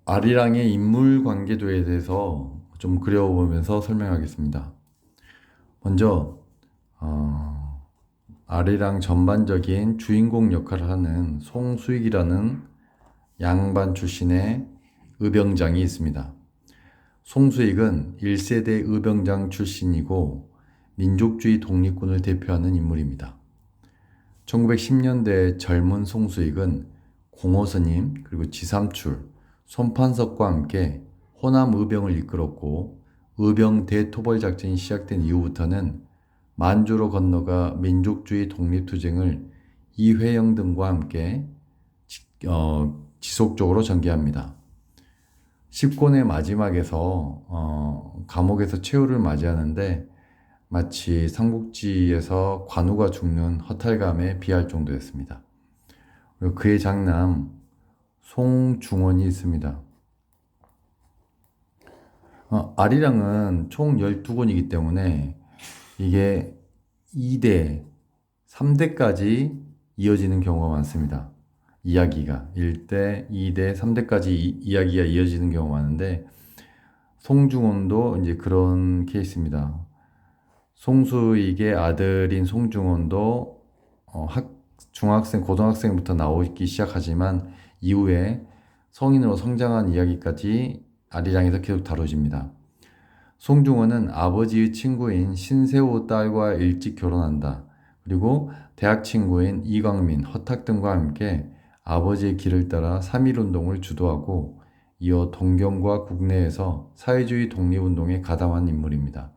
아리랑의 인물 관계도에 대해서 좀 그려보면서 설명하겠습니다. 먼저, 아리랑 전반적인 주인공 역할을 하는 송수익이라는 양반 출신의 의병장이 있습니다. 송수익은 1세대 의병장 출신이고 민족주의 독립군을 대표하는 인물입니다. 1910년대 젊은 송수익은 공호스님 그리고 지삼출, 손판석과 함께 호남 의병을 이끌었고 의병 대토벌 작전이 시작된 이후부터는 만주로 건너가 민족주의 독립투쟁을 이회영 등과 함께 지속적으로 전개합니다. 10권의 마지막에서 감옥에서 최후를 맞이하는데 마치 삼국지에서 관우가 죽는 허탈감에 비할 정도였습니다. 그리고 그의 장남 송중원이 있습니다. 아리랑은 총 12권이기 때문에 이게 2대, 3대까지 이어지는 경우가 많습니다. 이야기가 1대, 2대, 3대까지 이야기가 이어지는 경우가 많은데 송중원도 이제 그런 케이스입니다. 송수익의 아들인 송중원도 중학생, 고등학생부터 나오기 시작하지만 이후에 성인으로 성장한 이야기까지 아리랑에서 계속 다뤄집니다. 송중원은 아버지의 친구인 신세호 딸과 일찍 결혼한다. 그리고 대학 친구인 이광민, 허탁 등과 함께 아버지의 길을 따라 3.1운동을 주도하고 이어 동경과 국내에서 사회주의 독립운동에 가담한 인물입니다.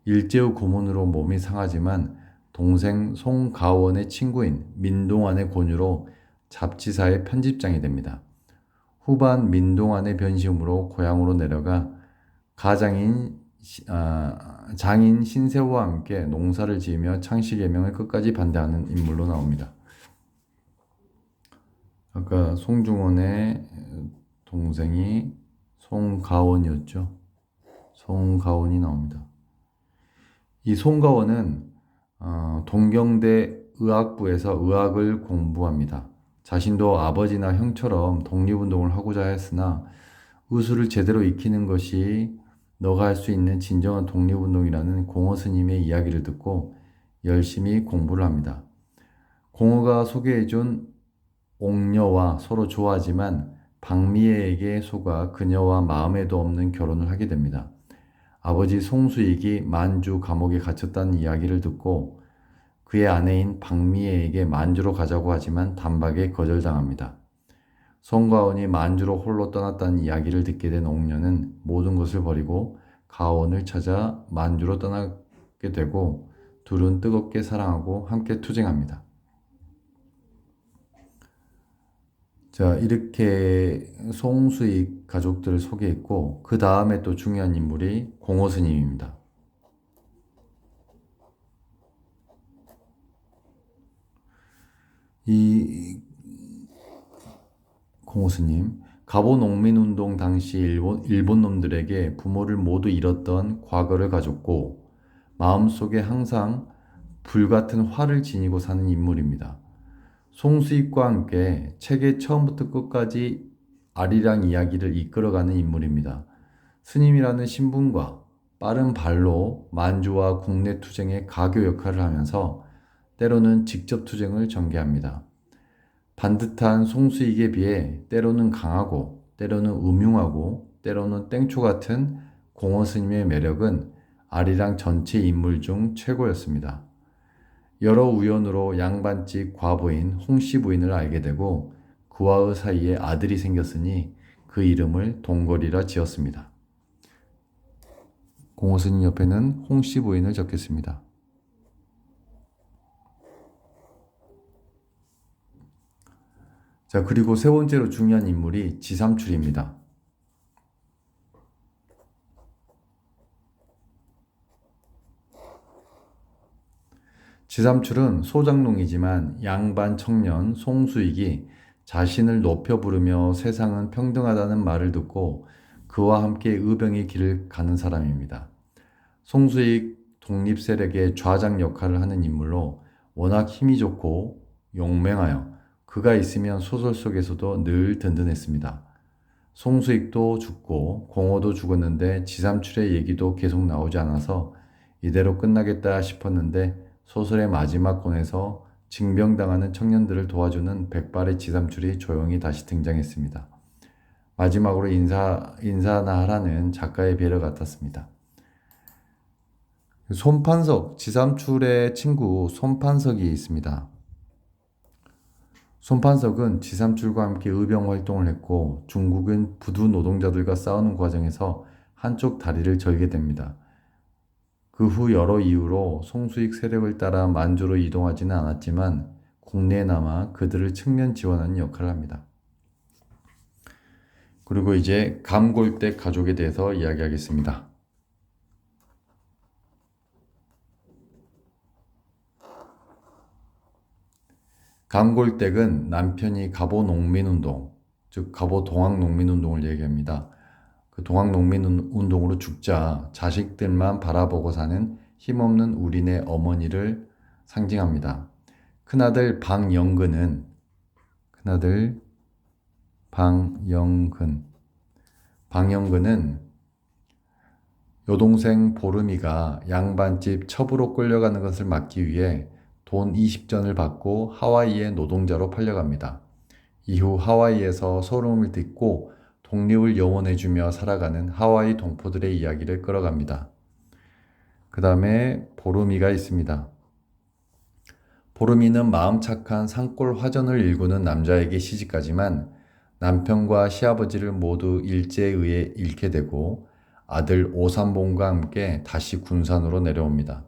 일제의 고문으로 몸이 상하지만 동생 송가원의 친구인 민동환의 권유로 잡지사의 편집장이 됩니다. 후반 민동환의 변심으로 고향으로 내려가 장인 신세호와 함께 농사를 지으며 창씨개명을 끝까지 반대하는 인물로 나옵니다. 아까 송중원의 동생이 송가원이었죠. 송가원이 나옵니다. 이 송가원은 동경대 의학부에서 의학을 공부합니다. 자신도 아버지나 형처럼 독립운동을 하고자 했으나 의술을 제대로 익히는 것이 너가 할 수 있는 진정한 독립운동이라는 공허 스님의 이야기를 듣고 열심히 공부를 합니다. 공허가 소개해준 옥녀와 서로 좋아하지만 박미애에게 속아 그녀와 마음에도 없는 결혼을 하게 됩니다. 아버지 송수익이 만주 감옥에 갇혔다는 이야기를 듣고 그의 아내인 박미애에게 만주로 가자고 하지만 단박에 거절당합니다. 송가원이 만주로 홀로 떠났다는 이야기를 듣게 된 옥녀는 모든 것을 버리고 가원을 찾아 만주로 떠나게 되고 둘은 뜨겁게 사랑하고 함께 투쟁합니다. 자, 이렇게 송수익 가족들을 소개했고 그 다음에 또 중요한 인물이 공허스님입니다. 이 공호스님, 갑오농민운동 당시 일본 놈들에게 부모를 모두 잃었던 과거를 가졌고 마음속에 항상 불같은 화를 지니고 사는 인물입니다. 송수익과 함께 책의 처음부터 끝까지 아리랑 이야기를 이끌어가는 인물입니다. 스님이라는 신분과 빠른 발로 만주와 국내 투쟁의 가교 역할을 하면서 때로는 직접 투쟁을 전개합니다. 반듯한 송수익에 비해 때로는 강하고 때로는 음흉하고 때로는 땡초 같은 공허 스님의 매력은 아리랑 전체 인물 중 최고였습니다. 여러 우연으로 양반집 과부인 홍씨 부인을 알게 되고 그와의 사이에 아들이 생겼으니 그 이름을 동걸이라 지었습니다. 공허 스님 옆에는 홍씨 부인을 적겠습니다. 자, 그리고 세 번째로 중요한 인물이 지삼출입니다. 지삼출은 소장농이지만 양반 청년 송수익이 자신을 높여 부르며 세상은 평등하다는 말을 듣고 그와 함께 의병의 길을 가는 사람입니다. 송수익 독립 세력의 좌장 역할을 하는 인물로 워낙 힘이 좋고 용맹하여 그가 있으면 소설 속에서도 늘 든든했습니다. 송수익도 죽고 공호도 죽었는데 지삼출의 얘기도 계속 나오지 않아서 이대로 끝나겠다 싶었는데 소설의 마지막 권에서 징병당하는 청년들을 도와주는 백발의 지삼출이 조용히 다시 등장했습니다. 마지막으로 인사나 하라는 작가의 배려 같았습니다. 손판석, 지삼출의 친구 손판석이 있습니다. 손판석은 지삼출과 함께 의병 활동을 했고 중국은 부두 노동자들과 싸우는 과정에서 한쪽 다리를 절게 됩니다. 그 후 여러 이유로 송수익 세력을 따라 만주로 이동하지는 않았지만 국내에 남아 그들을 측면 지원하는 역할을 합니다. 그리고 이제 감골댁 가족에 대해서 이야기하겠습니다. 감골댁은 남편이 갑오 농민운동, 즉 갑오 동학농민운동을 얘기합니다. 그 동학농민운동으로 죽자 자식들만 바라보고 사는 힘없는 우리네 어머니를 상징합니다. 큰아들 방영근은 여동생 보름이가 양반집 첩으로 끌려가는 것을 막기 위해 돈 20전을 받고 하와이에 노동자로 팔려갑니다. 이후 하와이에서 소름을 딛고 독립을 염원해주며 살아가는 하와이 동포들의 이야기를 끌어갑니다. 그 다음에 보름이가 있습니다. 보름이는 마음 착한 산골 화전을 일구는 남자에게 시집가지만 남편과 시아버지를 모두 일제에 의해 잃게 되고 아들 오삼봉과 함께 다시 군산으로 내려옵니다.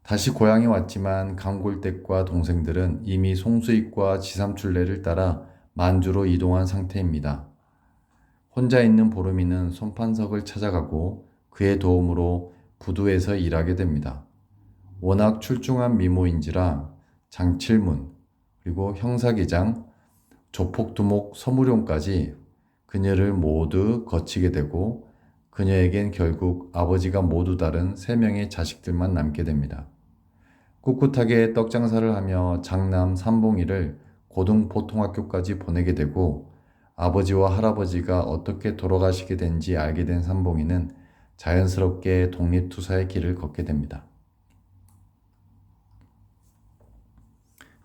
다시 고향에 왔지만 감골댁과 동생들은 이미 송수익과 지삼출네를 따라 만주로 이동한 상태입니다. 혼자 있는 보름이는 손판석을 찾아가고 그의 도움으로 부두에서 일하게 됩니다. 워낙 출중한 미모인지라 장칠문, 그리고 형사기장, 조폭두목 서무룡까지 그녀를 모두 거치게 되고 그녀에겐 결국 아버지가 모두 다른 3명의 자식들만 남게 됩니다. 꿋꿋하게 떡장사를 하며 장남 삼봉이를 고등보통학교까지 보내게 되고 아버지와 할아버지가 어떻게 돌아가시게 된지 알게 된 삼봉이는 자연스럽게 독립투사의 길을 걷게 됩니다.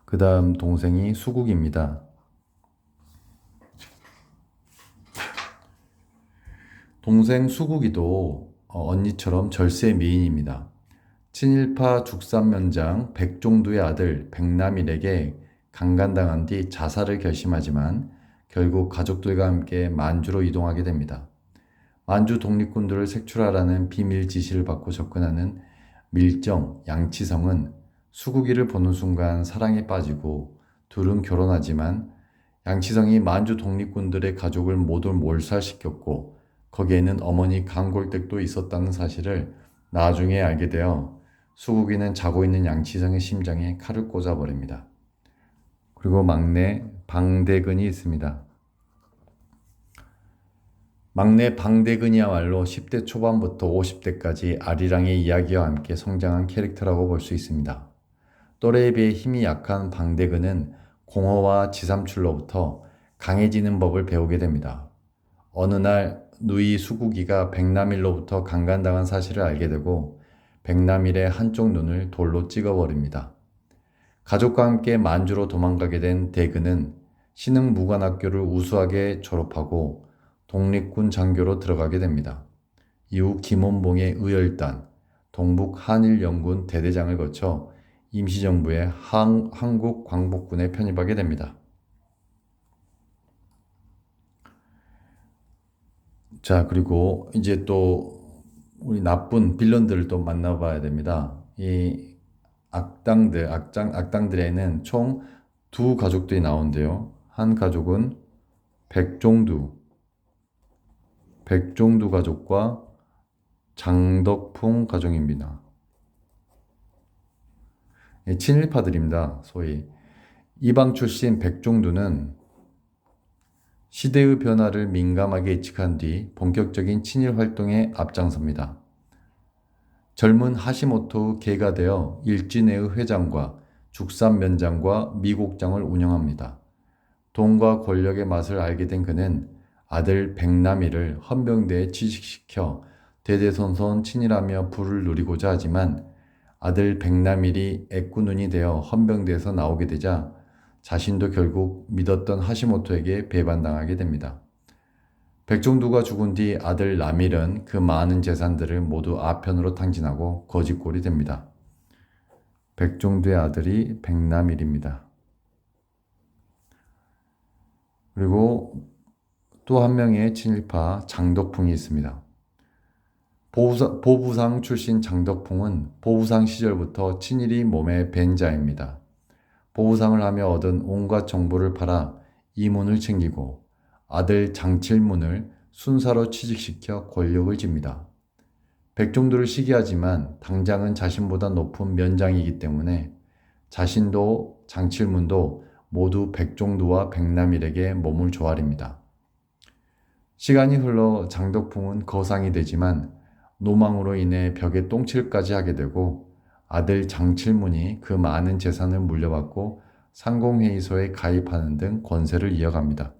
그 다음 동생이 수국입니다. 동생 수국이도 언니처럼 절세 미인입니다. 친일파 죽산면장 백종두의 아들 백남일에게 강간당한 뒤 자살을 결심하지만 결국 가족들과 함께 만주로 이동하게 됩니다. 만주 독립군들을 색출하라는 비밀 지시를 받고 접근하는 밀정, 양치성은 수국이를 보는 순간 사랑에 빠지고 둘은 결혼하지만 양치성이 만주 독립군들의 가족을 모두 몰살시켰고 거기에는 어머니 감골댁도 있었다는 사실을 나중에 알게 되어 수국이는 자고 있는 양치성의 심장에 칼을 꽂아버립니다. 그리고 막내 방대근이 있습니다. 막내 방대근이야말로 10대 초반부터 50대까지 아리랑의 이야기와 함께 성장한 캐릭터라고 볼 수 있습니다. 또래에 비해 힘이 약한 방대근은 공허와 지삼출로부터 강해지는 법을 배우게 됩니다. 어느 날 누이 수국이가 백남일로부터 강간당한 사실을 알게 되고 백남일의 한쪽 눈을 돌로 찍어버립니다. 가족과 함께 만주로 도망가게 된 대근은 신흥무관학교를 우수하게 졸업하고 독립군 장교로 들어가게 됩니다. 이후 김원봉의 의열단, 동북한일연군 대대장을 거쳐 임시정부의 한국광복군에 편입하게 됩니다. 자, 그리고 이제 또 우리 나쁜 빌런들을 또 만나봐야 됩니다. 이 악당들에는 총 2가족들이 나오는데요. 한 가족은 백종두 가족과 장덕풍 가족입니다. 친일파들입니다. 소위 이방 출신 백종두는 시대의 변화를 민감하게 예측한 뒤 본격적인 친일 활동에 앞장섭니다. 젊은 하시모토의 계가 되어 일진회의 회장과 죽산면장과 미곡장을 운영합니다. 돈과 권력의 맛을 알게 된 그는 아들 백남이를 헌병대에 취직시켜 대대손손 친일하며 부를 누리고자 하지만 아들 백남일이 애꾸눈이 되어 헌병대에서 나오게 되자 자신도 결국 믿었던 하시모토에게 배반당하게 됩니다. 백종두가 죽은 뒤 아들 남일은 그 많은 재산들을 모두 아편으로 탕진하고 거지꼴이 됩니다. 백종두의 아들이 백남일입니다. 그리고 또 한 명의 친일파 장덕풍이 있습니다. 보부상 출신 장덕풍은 보부상 시절부터 친일이 몸에 밴 자입니다. 보부상을 하며 얻은 온갖 정보를 팔아 이문을 챙기고 아들 장칠문을 순사로 취직시켜 권력을 집니다. 백종두를 시기하지만 당장은 자신보다 높은 면장이기 때문에 자신도 장칠문도 모두 백종두와 백남일에게 몸을 조아립니다. 시간이 흘러 장덕풍은 거상이 되지만 노망으로 인해 벽에 똥칠까지 하게 되고 아들 장칠문이 그 많은 재산을 물려받고 상공회의소에 가입하는 등 권세를 이어갑니다.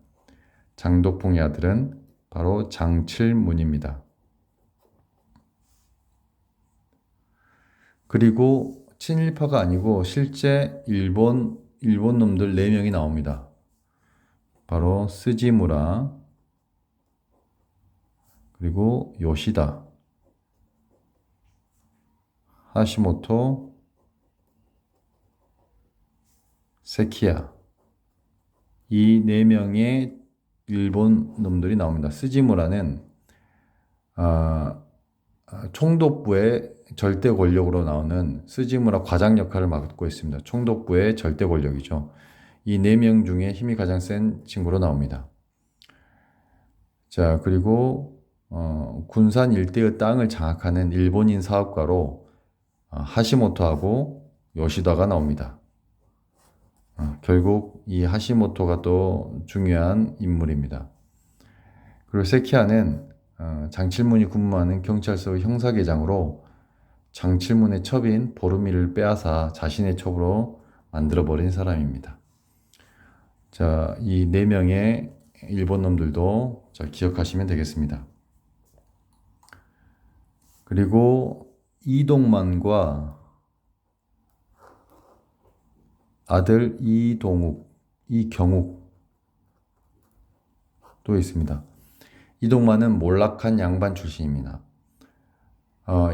장덕풍의 아들은 바로 장칠문입니다. 그리고 친일파가 아니고 실제 일본 놈들 4명이 나옵니다. 바로 스지무라, 그리고 요시다, 하시모토, 세키야. 이 4명의 일본 놈들이 나옵니다. 스지무라는 총독부의 절대 권력으로 나오는 스지무라 과장 역할을 맡고 있습니다. 총독부의 절대 권력이죠. 이 4명 중에 힘이 가장 센 친구로 나옵니다. 자, 그리고 군산 일대의 땅을 장악하는 일본인 사업가로 하시모토하고 요시다가 나옵니다. 결국 이 하시모토가 또 중요한 인물입니다. 그리고 세키야는 장칠문이 근무하는 경찰서 형사계장으로 장칠문의 첩인 보르미를 빼앗아 자신의 첩으로 만들어버린 사람입니다. 자, 이 4명의 일본 놈들도 잘 기억하시면 되겠습니다. 그리고 이동만과 아들 이경욱도 있습니다. 이동만은 몰락한 양반 출신입니다.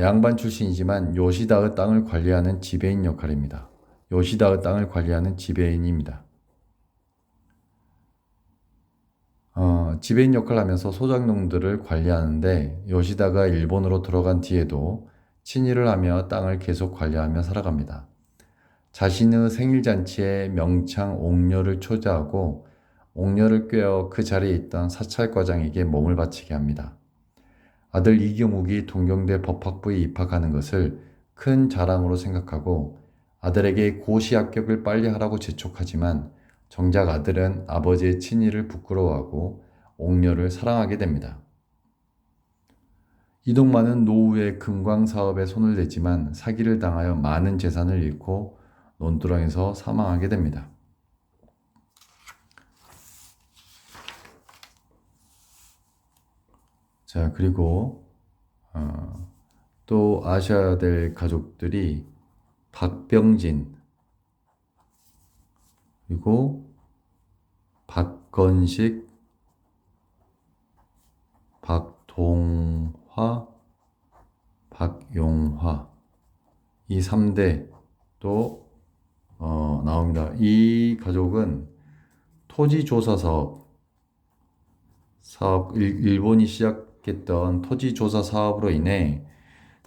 양반 출신이지만 요시다의 땅을 관리하는 지배인 역할입니다. 요시다의 땅을 관리하는 지배인입니다. 지배인 역할을 하면서 소작농들을 관리하는데 요시다가 일본으로 들어간 뒤에도 친일을 하며 땅을 계속 관리하며 살아갑니다. 자신의 생일잔치에 명창 옥녀를 초대하고 옥녀를 꿰어 그 자리에 있던 사찰과장에게 몸을 바치게 합니다. 아들 이경욱이 동경대 법학부에 입학하는 것을 큰 자랑으로 생각하고 아들에게 고시 합격을 빨리 하라고 재촉하지만 정작 아들은 아버지의 친일을 부끄러워하고 옥녀를 사랑하게 됩니다. 이동만은 노후의 금광사업에 손을 댔지만 사기를 당하여 많은 재산을 잃고 논두렁에서 사망하게 됩니다. 자, 그리고 또 아셔야 될 가족들이 박병진, 그리고 박건식, 박동화, 박용화, 이 3대 또 나옵니다. 이 가족은 토지조사 사업, 일본이 시작했던 토지조사 사업으로 인해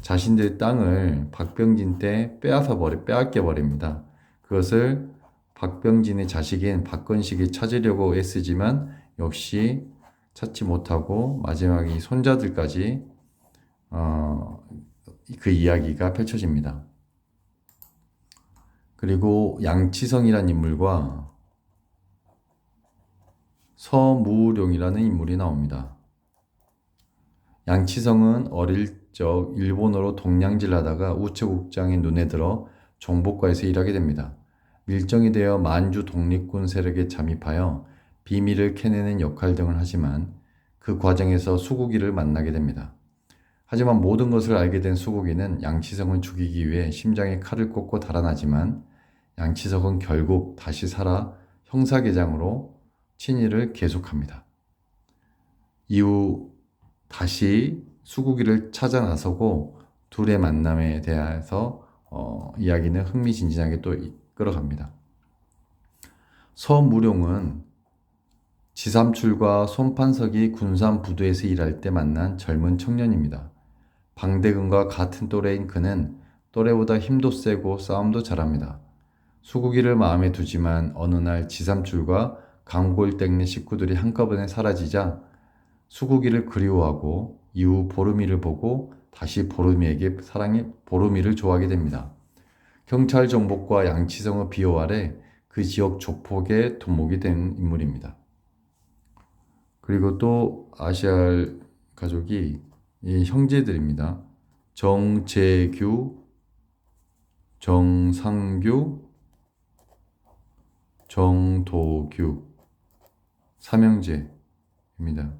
자신들의 땅을 박병진 때 빼앗겨 버립니다. 그것을 박병진의 자식인 박건식이 찾으려고 애쓰지만 역시 찾지 못하고 마지막에 이 손자들까지 그 이야기가 펼쳐집니다. 그리고 양치성이라는 인물과 서무룡이라는 인물이 나옵니다. 양치성은 어릴 적 일본어로 동냥질 하다가 우체국장의 눈에 들어 정보과에서 일하게 됩니다. 밀정이 되어 만주 독립군 세력에 잠입하여 비밀을 캐내는 역할 등을 하지만 그 과정에서 수국이를 만나게 됩니다. 하지만 모든 것을 알게 된 수국이는 양치성을 죽이기 위해 심장에 칼을 꽂고 달아나지만 양치성은 결국 다시 살아 형사계장으로 친일을 계속합니다. 이후 다시 수국이를 찾아 나서고 둘의 만남에 대해서 이야기는 흥미진진하게 또 끌어갑니다. 서무룡은 지삼출과 손판석이 군산 부두에서 일할 때 만난 젊은 청년입니다. 방대근과 같은 또래인 그는 또래보다 힘도 세고 싸움도 잘합니다. 수국이를 마음에 두지만 어느 날 지삼출과 강골땡네 식구들이 한꺼번에 사라지자 수국이를 그리워하고 이후 보름이를 보고 다시 보름이에게 보름이를 좋아하게 됩니다. 경찰 정복과 양치성의 비호 아래 그 지역 조폭의 두목이 된 인물입니다. 그리고 또 아셔야 할 가족이 이 형제들입니다. 정재규, 정상규, 정도규 삼형제입니다.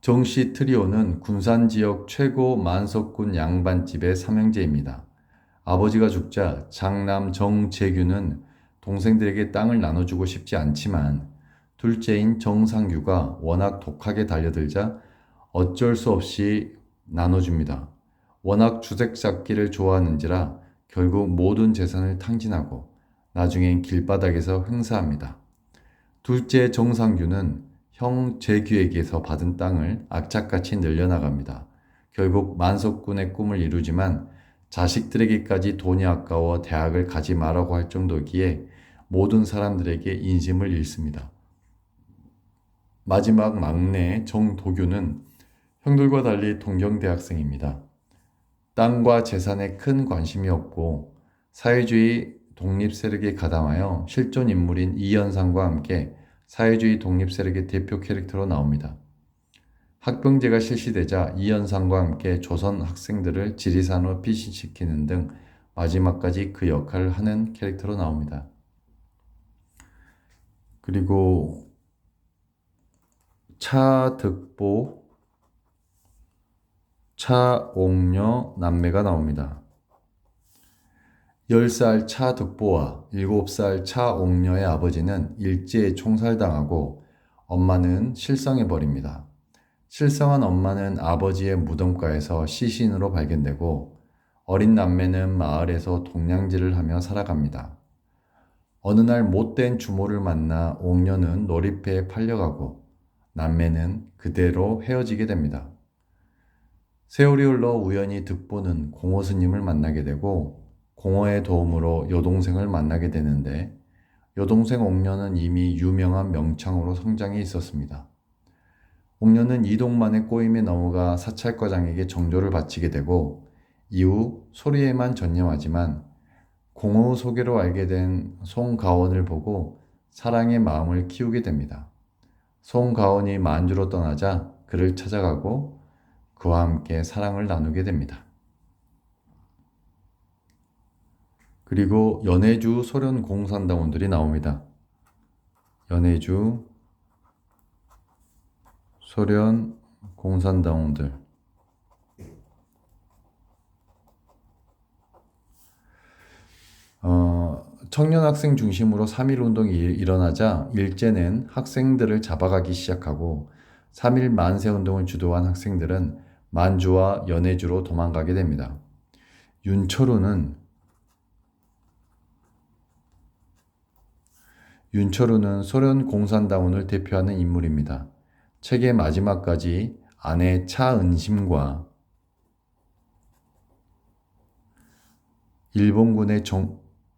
정씨 트리오는 군산 지역 최고 만석군 양반집의 삼형제입니다. 아버지가 죽자 장남 정재규는 동생들에게 땅을 나눠주고 싶지 않지만 둘째인 정상규가 워낙 독하게 달려들자 어쩔 수 없이 나눠줍니다. 워낙 주색 잡기를 좋아하는지라 결국 모든 재산을 탕진하고 나중엔 길바닥에서 행사합니다. 둘째 정상규는 형 재규에게서 받은 땅을 악착같이 늘려나갑니다. 결국 만석군의 꿈을 이루지만 자식들에게까지 돈이 아까워 대학을 가지 말라고 할 정도기에 모든 사람들에게 인심을 잃습니다. 마지막 막내 정도규는 형들과 달리 동경대학생입니다. 땅과 재산에 큰 관심이 없고 사회주의 독립 세력에 가담하여 실존 인물인 이현상과 함께 사회주의 독립 세력의 대표 캐릭터로 나옵니다. 학병제가 실시되자 이현상과 함께 조선 학생들을 지리산으로 피신시키는 등 마지막까지 그 역할을 하는 캐릭터로 나옵니다. 그리고 차득보, 차옥녀 남매가 나옵니다. 10살 차득보와 7살 차옥녀의 아버지는 일제에 총살당하고 엄마는 실성해버립니다. 실성한 엄마는 아버지의 무덤가에서 시신으로 발견되고 어린 남매는 마을에서 동냥질을 하며 살아갑니다. 어느 날 못된 주모를 만나 옥녀는 놀이터에 팔려가고 남매는 그대로 헤어지게 됩니다. 세월이 흘러 우연히 득보는 공호 스님을 만나게 되고 공호의 도움으로 여동생을 만나게 되는데 여동생 옥녀는 이미 유명한 명창으로 성장해 있었습니다. 옥녀는 이동만의 꼬임에 넘어가 사찰과장에게 정조를 바치게 되고 이후 소리에만 전념하지만 공호 소개로 알게 된 송가원을 보고 사랑의 마음을 키우게 됩니다. 송가원이 만주로 떠나자 그를 찾아가고 그와 함께 사랑을 나누게 됩니다. 그리고 연해주 소련 공산당원들이 나옵니다. 연해주 소련 공산당원들. 청년 학생 중심으로 3.1 운동이 일어나자 일제는 학생들을 잡아가기 시작하고 3.1 만세 운동을 주도한 학생들은 만주와 연해주로 도망가게 됩니다. 윤철우는 소련 공산당원을 대표하는 인물입니다. 책의 마지막까지 아내 차은심과 일본군의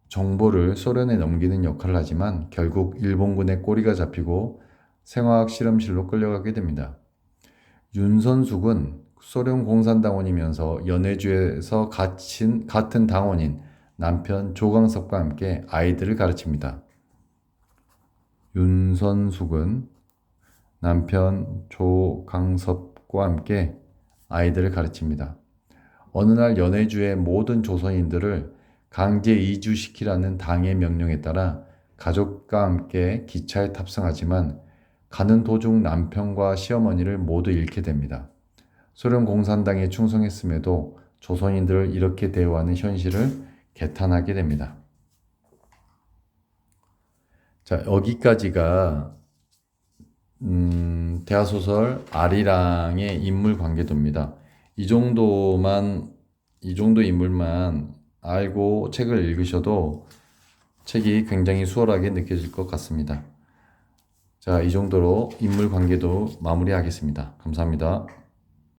정보를 소련에 넘기는 역할을 하지만 결국 일본군의 꼬리가 잡히고 생화학 실험실로 끌려가게 됩니다. 윤선숙은 소련 공산당원이면서 연해주에서 같은 당원인 남편 조광석과 함께 아이들을 가르칩니다. 윤선숙은 남편 조광섭과 함께 아이들을 가르칩니다. 어느 날 연해주의 모든 조선인들을 강제 이주시키라는 당의 명령에 따라 가족과 함께 기차에 탑승하지만 가는 도중 남편과 시어머니를 모두 잃게 됩니다. 소련 공산당에 충성했음에도 조선인들을 이렇게 대우하는 현실을 개탄하게 됩니다. 자, 여기까지가 대하소설 아리랑의 인물 관계도입니다. 이 정도 인물만 알고 책을 읽으셔도 책이 굉장히 수월하게 느껴질 것 같습니다. 자, 이 정도로 인물 관계도 마무리하겠습니다. 감사합니다.